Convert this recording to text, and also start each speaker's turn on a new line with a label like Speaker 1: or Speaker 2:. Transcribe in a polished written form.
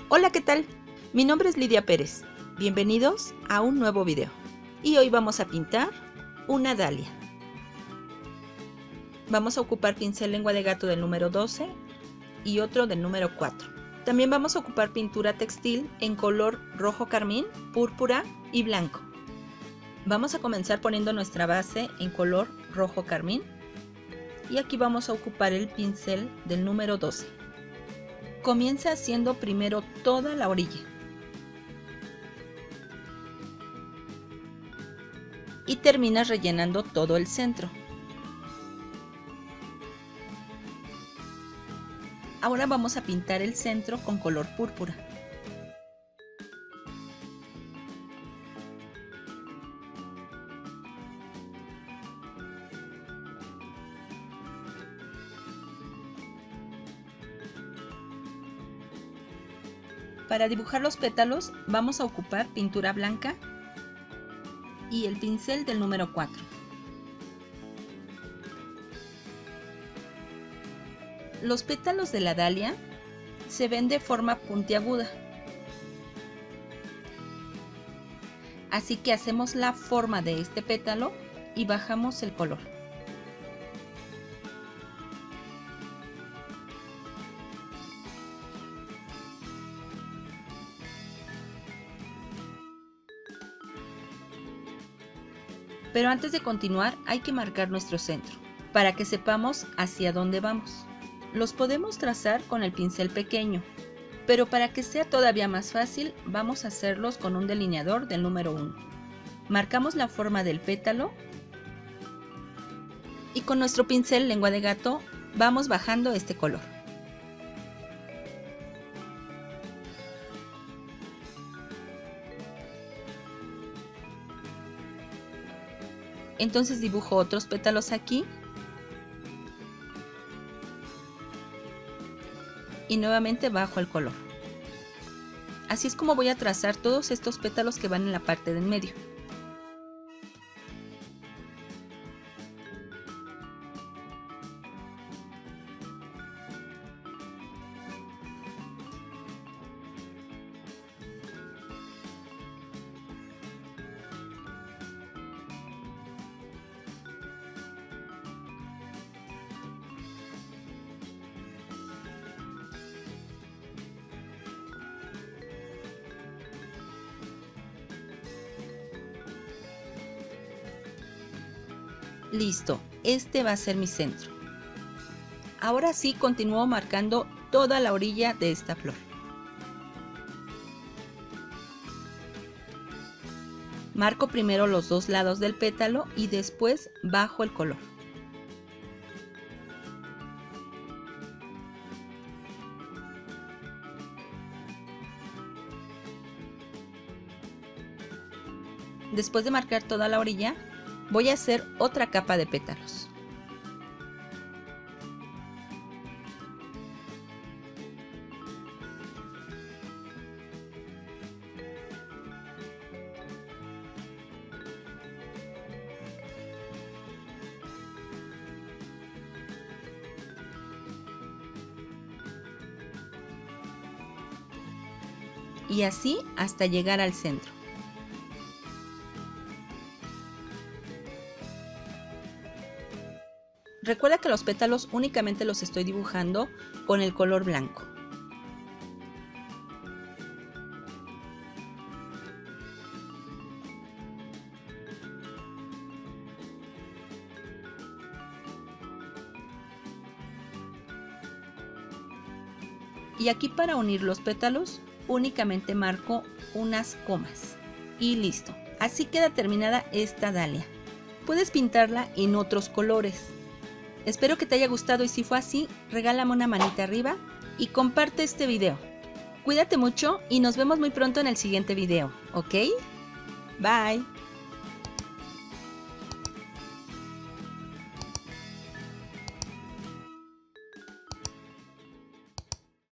Speaker 1: Hola, ¿qué tal? Mi nombre es Lidia Pérez. Bienvenidos a un nuevo video. Y hoy vamos a pintar una dalia. Vamos a ocupar pincel lengua de gato del número 12 y otro del número 4. También vamos a ocupar pintura textil en color rojo carmín, púrpura y blanco. Vamos a comenzar poniendo nuestra base en color rojo carmín. Y aquí vamos a ocupar el pincel del número 12. Comienza haciendo primero toda la orilla. Y terminas rellenando todo el centro. Ahora vamos a pintar el centro con color púrpura. Para dibujar los pétalos vamos a ocupar pintura blanca y el pincel del número 4. Los pétalos de la dalia se ven de forma puntiaguda, así que hacemos la forma de este pétalo y bajamos el color. Pero antes de continuar hay que marcar nuestro centro, para que sepamos hacia dónde vamos. Los podemos trazar con el pincel pequeño, pero para que sea todavía más fácil vamos a hacerlos con un delineador del número 1. Marcamos la forma del pétalo y con nuestro pincel lengua de gato vamos bajando este color. Entonces dibujo otros pétalos aquí y nuevamente bajo el color. Así es como voy a trazar todos estos pétalos que van en la parte del medio. Listo, este va a ser mi centro. Ahora sí continúo marcando toda la orilla de esta flor. Marco primero los dos lados del pétalo y después bajo el color. Después de marcar toda la orilla, voy a hacer otra capa de pétalos. Y así hasta llegar al centro. Recuerda que los pétalos únicamente los estoy dibujando con el color blanco. Y aquí para unir los pétalos únicamente marco unas comas. Y listo. Así queda terminada esta dalia. Puedes pintarla en otros colores. Espero que te haya gustado y si fue así, regálame una manita arriba y comparte este video. Cuídate mucho y nos vemos muy pronto en el siguiente video, ¿ok? Bye.